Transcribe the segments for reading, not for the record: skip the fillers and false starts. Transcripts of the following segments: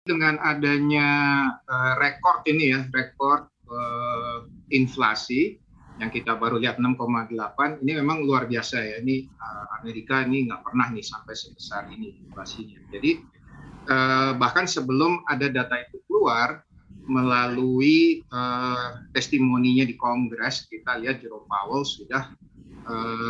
Dengan adanya rekor ini ya, rekor inflasi yang kita baru lihat 6,8, ini memang luar biasa ya. Ini Amerika ini nggak pernah nih sampai sebesar ini inflasinya. Jadi bahkan sebelum ada data itu keluar, melalui testimoninya di Kongres, kita lihat Jerome Powell sudah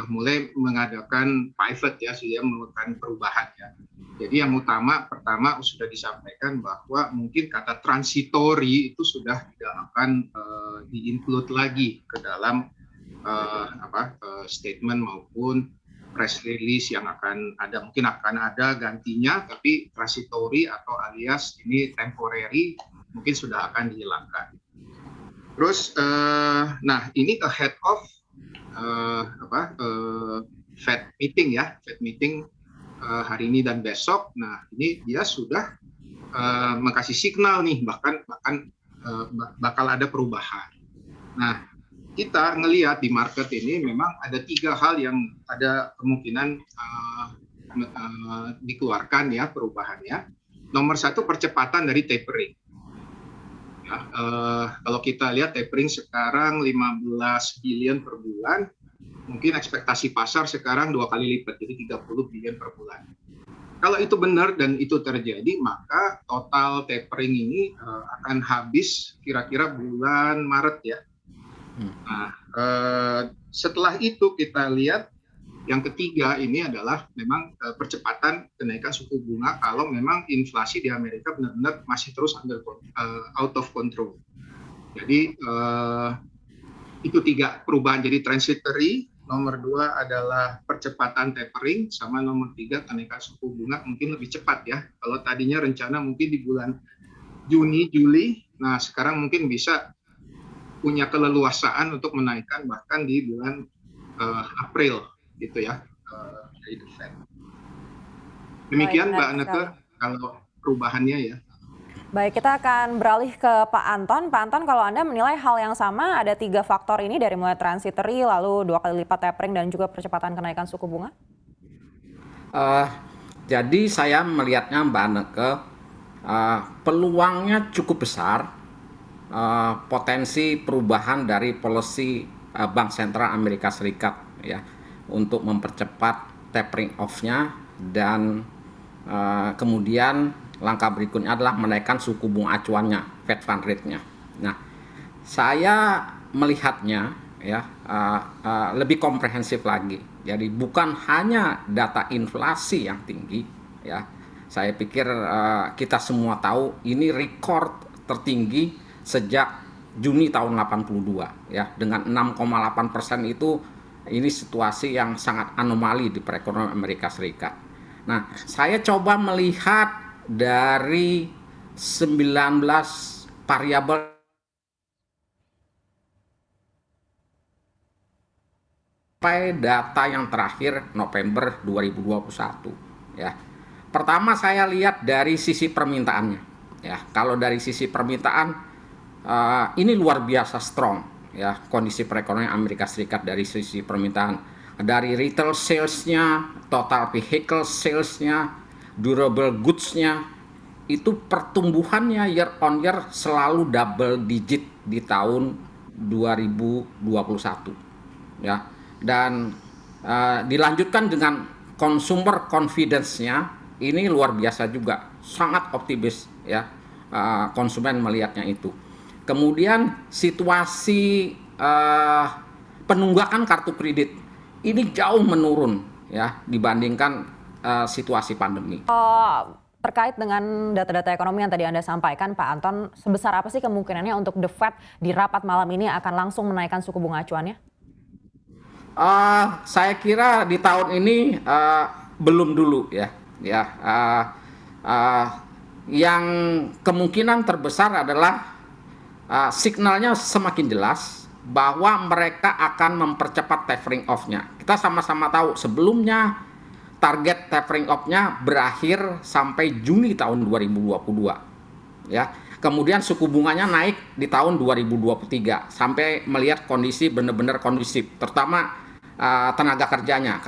mulai mengadakan pivot ya, sudah melakukan perubahan ya. Jadi yang pertama sudah disampaikan bahwa mungkin kata transitory itu sudah tidak akan di-include lagi ke dalam statement maupun press release yang akan ada. Mungkin akan ada gantinya, tapi transitory atau alias ini temporary mungkin sudah akan dihilangkan. Terus, nah ini ahead of Fed meeting ya, Fed meeting hari ini dan besok. Nah ini dia sudah mengasih signal nih, bahkan bakal ada perubahan. Nah kita ngelihat di market ini memang ada 3 hal yang ada kemungkinan dikeluarkan ya perubahannya. Nomor 1, percepatan dari tapering. Ya, kalau kita lihat tapering sekarang 15 billion per bulan, mungkin ekspektasi pasar sekarang 2 kali lipat, jadi 30 billion per bulan. Kalau itu benar dan itu terjadi, maka total tapering ini akan habis kira-kira bulan Maret ya. Nah, setelah itu kita lihat yang ketiga ini adalah memang percepatan kenaikan suku bunga kalau memang inflasi di Amerika benar-benar masih terus out of control. Jadi itu 3 perubahan, jadi transitory, nomor 2 adalah percepatan tapering, sama nomor 3 kenaikan suku bunga mungkin lebih cepat ya. Kalau tadinya rencana mungkin di bulan Juni, Juli, nah sekarang mungkin bisa punya keleluasaan untuk menaikkan bahkan di bulan April gitu ya, dari The Fed. Demikian Mbak Anneke kalau perubahannya ya. Baik, kita akan beralih ke Pak Anton. Pak Anton, kalau Anda menilai hal yang sama, ada 3 faktor ini dari mulai transitory, lalu 2 kali lipat tapering, dan juga percepatan kenaikan suku bunga? Jadi saya melihatnya Mbak Anneke, peluangnya cukup besar, potensi perubahan dari policy Bank Sentral Amerika Serikat ya, untuk mempercepat tapering off-nya, dan kemudian langkah berikutnya adalah menaikkan suku bunga acuannya, Fed Fund Rate-nya. Nah, saya melihatnya ya lebih komprehensif lagi. Jadi bukan hanya data inflasi yang tinggi ya. Saya pikir kita semua tahu ini rekor tertinggi sejak Juni tahun 82 ya, dengan 6,8% itu. Ini situasi yang sangat anomali di perekonomian Amerika Serikat. Nah, saya coba melihat dari 19 variabel sampai data yang terakhir November 2021 ya. Pertama saya lihat dari sisi permintaannya ya. Kalau dari sisi permintaan ini luar biasa strong ya, kondisi perekonomian Amerika Serikat dari sisi permintaan. Dari retail sales-nya, total vehicle sales-nya, durable goods-nya, itu pertumbuhannya year on year selalu double digit di tahun 2021 ya. Dan dilanjutkan dengan consumer confidence-nya, ini luar biasa juga, sangat optimis ya, konsumen melihatnya itu. Kemudian situasi penunggakan kartu kredit ini jauh menurun ya dibandingkan situasi pandemi. Terkait dengan data-data ekonomi yang tadi Anda sampaikan, Pak Anton, sebesar apa sih kemungkinannya untuk The Fed di rapat malam ini akan langsung menaikkan suku bunga acuannya? Saya kira di tahun ini belum dulu ya. Yang kemungkinan terbesar adalah signalnya semakin jelas bahwa mereka akan mempercepat tapering off-nya. Kita sama-sama tahu sebelumnya target tapering off-nya berakhir sampai Juni tahun 2022 ya. Kemudian suku bunganya naik di tahun 2023 sampai melihat kondisi benar-benar kondusif, terutama tenaga kerjanya.